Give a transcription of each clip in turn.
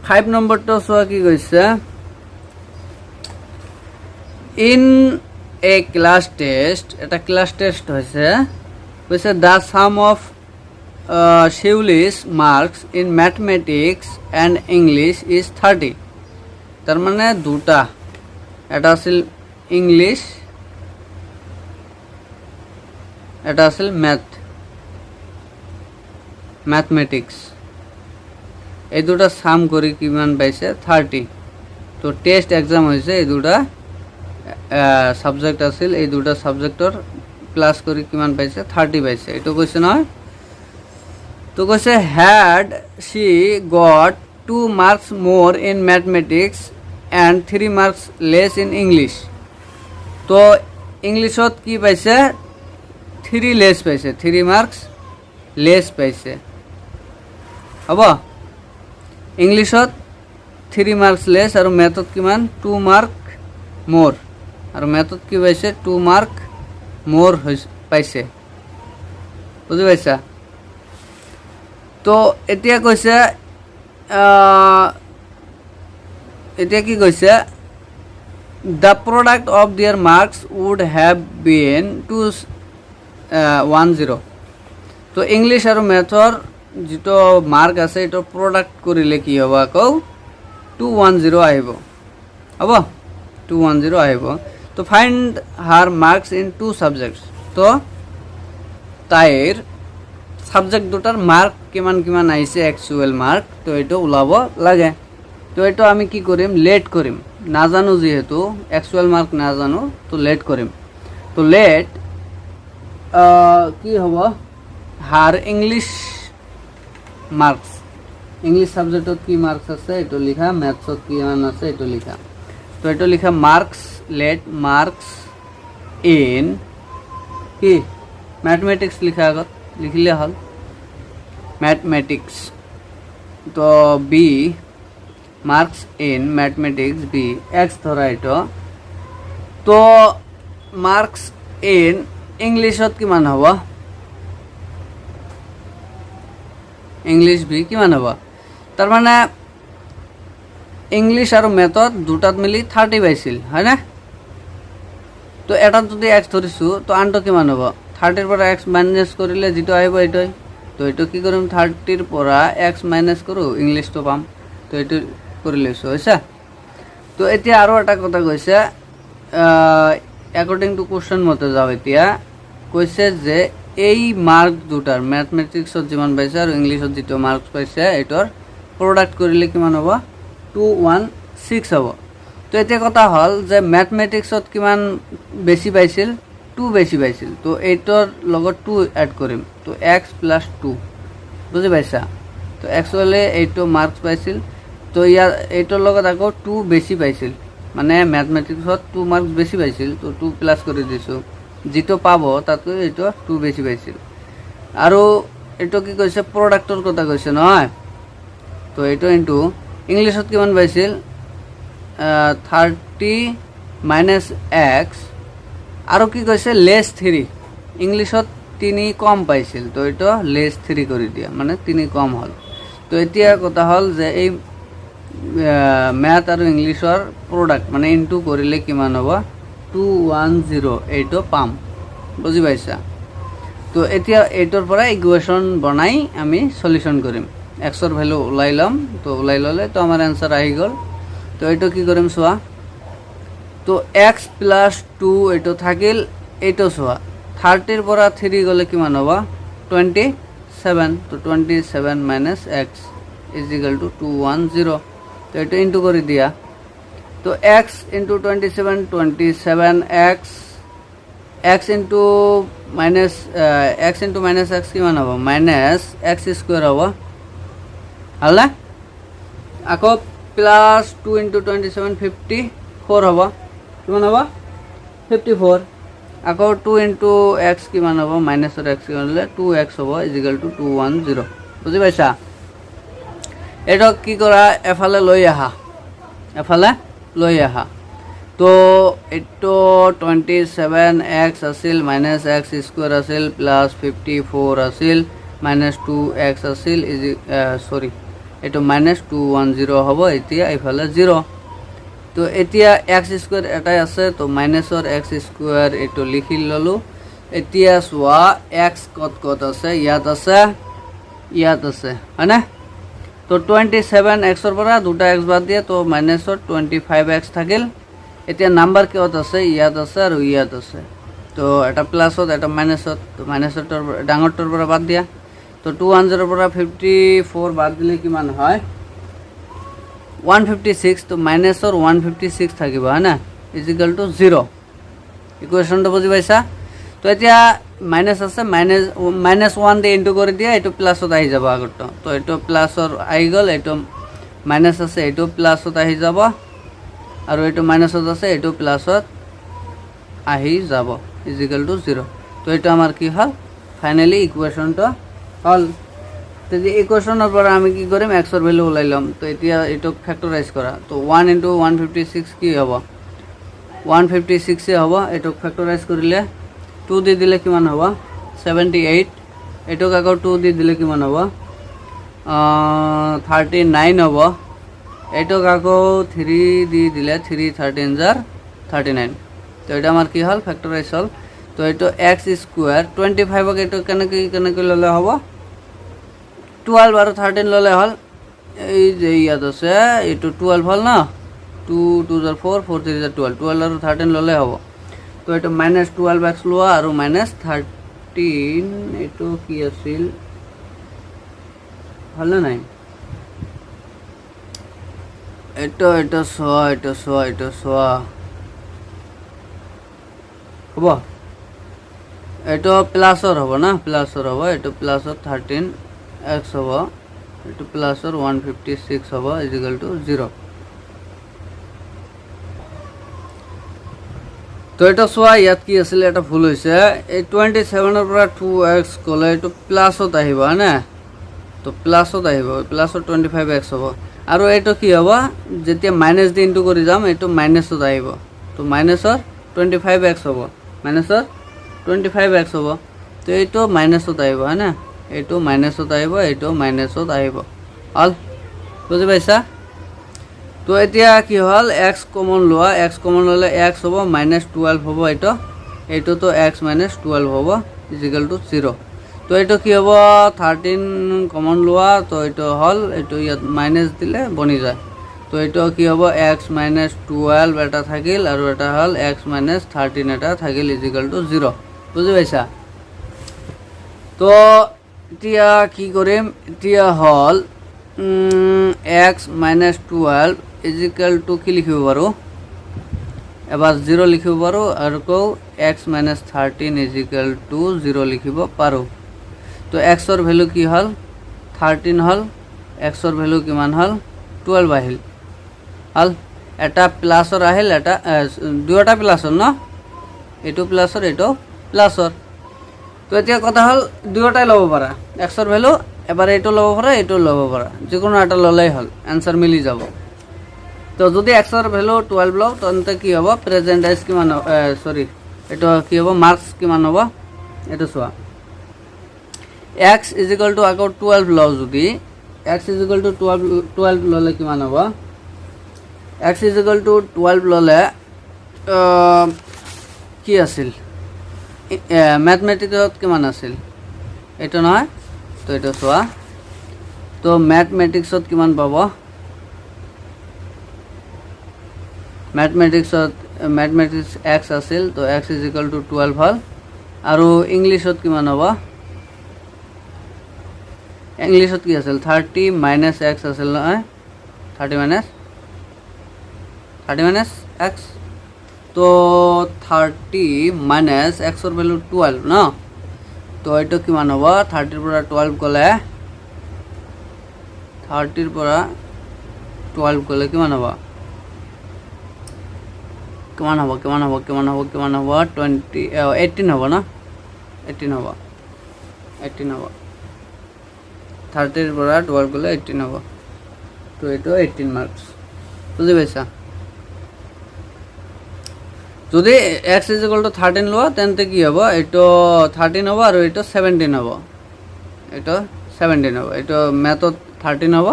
5 নম্বৰটো চোৱা কি কৈছে ইন এ ক্লাছ টেষ্ট এটা ক্লাছ টেষ্ট হৈছে কৈছে the sum of Shiuli's marks in mathematics and English is 30 তার মানে দুটা এটা আছিল ইংলিশ এটা আছিল ম্যাথমেটিক্স এই দুটা সাম করে কিমান পাইছে 30 তো টেস্ট এক্সাম হয়েছে এই দুটা সাবজেক্ট আছিল এই দুটা সাবজেক্টর প্লাস করে কিমান পাইছে 30 পাইছে এটা কৈছে নহয় তো কৈছে had she got 2 marks more in mathematics and 3 marks less in English তো ইংলিশত কি পাইছে 3 লেস পাইছে 3 মার্কস লেস পাইছে হব ইংলিশত 3 মার্কস লেস আর ম্যাথত কিমান 2 মার্ক মোর আর ম্যাথত কি পাইছে 2 মার্ক মোর পাইছে বুঝি পাইছা তো এতিয়া কৈছে এতিয়া কি কৈছে the product of their marks would have been 210 তো ইংলিশ আর ম্যাথর যেটো মার্ক আছে এটা প্রোডাক্ট করিলে কি হবে আকৌ 210 আহিব হ'ব 210 আহিব তো find her marks in two subjects তো তাইর সাবজেক্ট দুটার মার্ক কিমান কিমান আইছে অ্যাকচুয়াল মার্ক তো এটা ওলাব লাগে তো এটা আমি কি করিম লেট করিম না জানো যেহেতু অ্যাকচুয়াল মার্ক না জানো তো লেট করিম তো লেট কি হব হার ইংলিশ মার্কস ইংলিশ সাবজেক্টত কি মার্কস আছে এটা লিখা ম্যাথছত কি মান আছে এটা লিখা তো এটা লিখা মার্কস লেট মার্কস ইন কি ম্যাথমেটিক্স লিখা আগত লিখিলে হল ম্যাথমেটিক্স তো B marks in mathematics B X ধরা এটা তো মার্কস ইন ইংলিশত কিমান হব ইংলিশ বি কিমান হব তার মানে ইংলিশ আর ম্যাথত দুটাত মিলি 30 পাইছিল হয় না তো এটা যদি এক্স ধরিছো তো আনটো কিমান হব 30 পৰা x মাইনাস কৰিলে যেটো আহিব এটাই তো এটো কি কৰিম 30 পৰা x মাইনাস কৰো ইংলিশ তো পাম তো এটো কৰি লৈছো হৈছে তো এতিয়া আৰু এটা কথা কৈছে অ্যাকর্ডিং টু কোশ্চেন মতে যাও এতিয়া কৈছে যে এই মার্ক দুটার ম্যাথমেটিক্সত যিমান পাইছে আৰু ইংলিশত যেটো মাৰ্কস পাইছে এটোৰ প্ৰোডাক্ট কৰিলে কিমান হ'ব 216 হ'ব তো এতিয়া কথা হল যে ম্যাথমেটিক্সত কিমান বেশি পাইছিল 2 বেশি পাইছিল তো এইটোর লগত 2 এড করিম তো x প্লাস 2 বুঝি পাইছা তো অ্যাকচুয়ালি এইটো মার্কস পাইছিল তো ইয়ার এইটোর লগত আকৌ 2 বেশি পাইছিল মানে ম্যাথমেটিক্সত 2 মার্কস বেশি পাইছিল তো 2 প্লাস করে দিছো যেটো পাবো তাতকৈ এইটো 2 বেশি পাইছিল আৰু এইটো কি কৈছে প্ৰডাক্টৰ কথা কৈছে নহয় তো এইটো ইনটু ইংলিশত কিমান পাইছিল 30 মাইনাস x আৰু কি কৈছে লেস 3 ইংলিশত 3 কম পাইছিল তো এটা লেস 3 কৰি দিয়া মানে 3 কম হল তো এতিয়া কথা হল যে এই ম্যাথ আৰু ইংলিশৰ প্ৰডাক্ট মানে ইনটু কৰিলে কিমান হ'ব 210 এইটো পাম বুজি পাইছা তো এতিয়া এইটোৰ পৰা ইকুয়েশন বনাই আমি সলিউশন কৰিম x ৰ ভ্যালু উলাই লম তো উলাই ললে তো আমাৰ आंसर আহি গল তো এইটো কি কৰিম সোয়া তো x প্লাস 2 এটো থাকিল এটো সোয়া 30 এর পৰা 3 গলে কিমান হবে 27 তো 27 minus x is equal to 210 তো এটো ইনটু করে দিয়া তো x into 27 x into minus x কিমান হবে মাইনাস x স্কয়ার হবে হল আকৌ প্লাস 2 ইনটু 27 54 হবে কিমান হ'ব 54 আকৌ 2 ইনটু x কিমান হ'ব মাইনাস অর x কিমান হলে 2x হ'ব ইজ ইকুয়াল টু 210 বুজি পাইছা এটা কি কৰা এফালে লৈ আহা তো এটো 27x আছিল মাইনাস x স্কয়ার আছিল প্লাস 54 আছিল মাইনাস 2x আছিল সরি এইটো -210 হ'ব এতিয়া এইফালে 0 তো এতিয়া x স্কয়ার এটাই আছে তো মাইনাসৰ x স্কয়ার এইটো লিখি ললো এতিয়া সোয়া x কত আছে ইয়াত আছে হয় না তো 27x ৰ পৰা দুটা x বাদ দিয়ে তো মাইনাসৰ 25x থাকিল এতিয়া নাম্বাৰ কিহত আছে ইয়াত আছে আৰু ইয়াত আছে তো এটা প্লাসত এটা মাইনাসত তো মাইনাসৰ ডাঙৰটোৰ পৰা বাদ দিয়া তো 210 ৰ পৰা 54 বাদ দিলে কিমান হয় 156 তো মাইনাসৰ 156 থাকিব হয় না ইকুয়াল টু 0 ইকুয়েশনটো বুজি পাইছা তো এতিয়া মাইনাস আছে -1 দিয়ে ইনটু কৰি দিয়া এটো প্লাসত আহি যাব আগৰটো তো এটো প্লাসৰ আহি গল এটো মাইনাস আছে এটো প্লাসত আহি যাব আৰু এটো মাইনাসত আছে এটো প্লাসত আহি যাব ইকুয়াল টু 0 তো এটা আমাৰ কি হল ফাইনালি ইকুয়েশনটো হল তো এই ইকুয়েশনৰ পৰা আমি কি কৰিম x ৰ ভ্যালু ওলাই লম তো এতিয়া এটো ফ্যাক্টৰাইজ কৰা তো 1 * 156 কি হ'ব 156 এ হ'ব এটো ফ্যাক্টৰাইজ কৰিলে 2 দি দিলে কিমান হ'ব 78 এটো আকৌ 2 দি দিলে কিমান হ'ব 39 হ'ব এটো আকৌ 3 দি দিলে 3 13 jar 39 তো এটা আমাৰ কি হল ফ্যাক্টৰাইজ হল তো এটো x স্কয়াৰ 25 ক এটো কেনেকৈ ললে হ'ব 12 আৰু 13 ললে হল এই যে ইয়াত আছে এটো 12 হল না 2 2 * 4 4 3 * 12 12 আৰু 13 ললে হ'ব তো এটো -12x লোৱা আৰু -13 এটো কি আছিল হল নাই এটো হ'ব এটো প্লাসৰ হ'ব না প্লাসৰ হ'ব এটো প্লাসৰ 13x হ'ব এটো প্লাসৰ 156 হ'ব ইকুয়াল টু 0 তো এটা সোয়া ইয়াত কি আছিল এটা ভুল হৈছে এই 27 ৰ পৰা 2x কলে এটো প্লাসত আহিব না তো প্লাসত আহিব প্লাসৰ 25x হ'ব আৰু এটো কি হ'ব যেতিয়া মাইনাস দি ইনটু কৰি যাম এটো মাইনাসত আহিব তো মাইনাসৰ 25x হ'ব মাইনাসৰ 25x হ'ব তো এটো মাইনাসত আহিব না এটো মাইনাসত আহিব এটো মাইনাসত আহিব অল বুজি পাইছা তো এতিয়া কি হল x কমন লোৱা x কমন ললে x হ'ব -12 হ'ব এটো তো x - 12 হ'ব ইকুয়াল টু 0 তো এটো কি হ'ব 13 কমন লোৱা তো এটো হল এটো ইয়াত মাইনাস দিলে বনি যায় তো এটো কি হ'ব x - 12 এটা থাকিল আৰু এটা হল x - 13 এটা থাকিল ইকুয়াল টু 0 বুজি পাইছা তো এতিয়া কি কৰিম এতিয়া হল x - 12 ইকুয়াল টু কি লিখিব পাৰো এবাৰ 0 লিখিব পাৰো আৰু কও x - 13 ইকুয়াল টু 0 লিখিব পাৰো তো x ৰ ভ্যালু কি হল 13 হল x ৰ ভ্যালু কিমান হল 12 আহিল হল এটা প্লাসৰ আহিল এটা দুটা প্লাসৰ ন এটো প্লাসৰ এটো প্লাসৰ তো এতিয়া কথা হল দুটাই লব পাৰা x ৰ ভ্যালু এবাৰ এটো লব পাৰা এটো লব পাৰা যিকোনো এটা ললেই হল आंसर মিলি যাব তো যদি x ৰ ভ্যালু 12 লও তন্তে কি হ'ব প্ৰেজেন্টাইজ কিমান সরি এটো কি হ'ব মার্কস কিমান হ'ব এটো সোয়া x = আকৌ 12 লও যদি x = 12 ললে কিমান হ'ব x = 12 ললে কি আছিল ম্যাথমেটিক্সত কিমান আছিল এটো নহয় তো এটো সোয়া তো ম্যাথমেটিক্সত কিমান পাব ম্যাথমেটিক্স x আছিল তো x = 12 হল আৰু ইংলিশত কিমান হ'ব ইংলিশত কি আছিল 30 - x আছিল নহয় 30 - x তো 30 - x ৰ ভ্যালু 12 ন তো এটো কিমান হ'ব 30 ৰ পৰা 12 গলে 30 ৰ পৰা 12 গলে কিমান হ'ব 20 18 হ'ব না 18 হ'ব 30 ৰ পৰা 12 গলে 18 হ'ব তো এটো 18 মাৰ্কস বুজি পাইছা যদি x = 13 লোৱা তেন্তে কি হ'ব এটো 13 হ'ব আৰু এটো 17 হ'ব এটো 17 হ'ব এটো ম্যাথত 13 হ'ব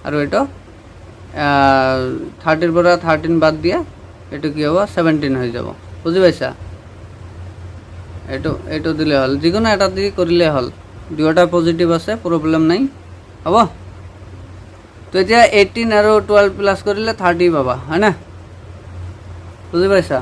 আৰু এইটো 30 পৰা 13 বাদ দিয়া এইটো কি হ'ব 17 হৈ যাব বুজি পাইছা এইটো দিলে হ'ল যিকোনো এটা দি কৰিলে হ'ল দুয়োটা পজিটিভ আছে প্ৰবলেম নাই হ'ব তো এতিয়া 18 আৰু 12 প্লাস কৰিলে 30 পাবা হয় না বুজি পাইছা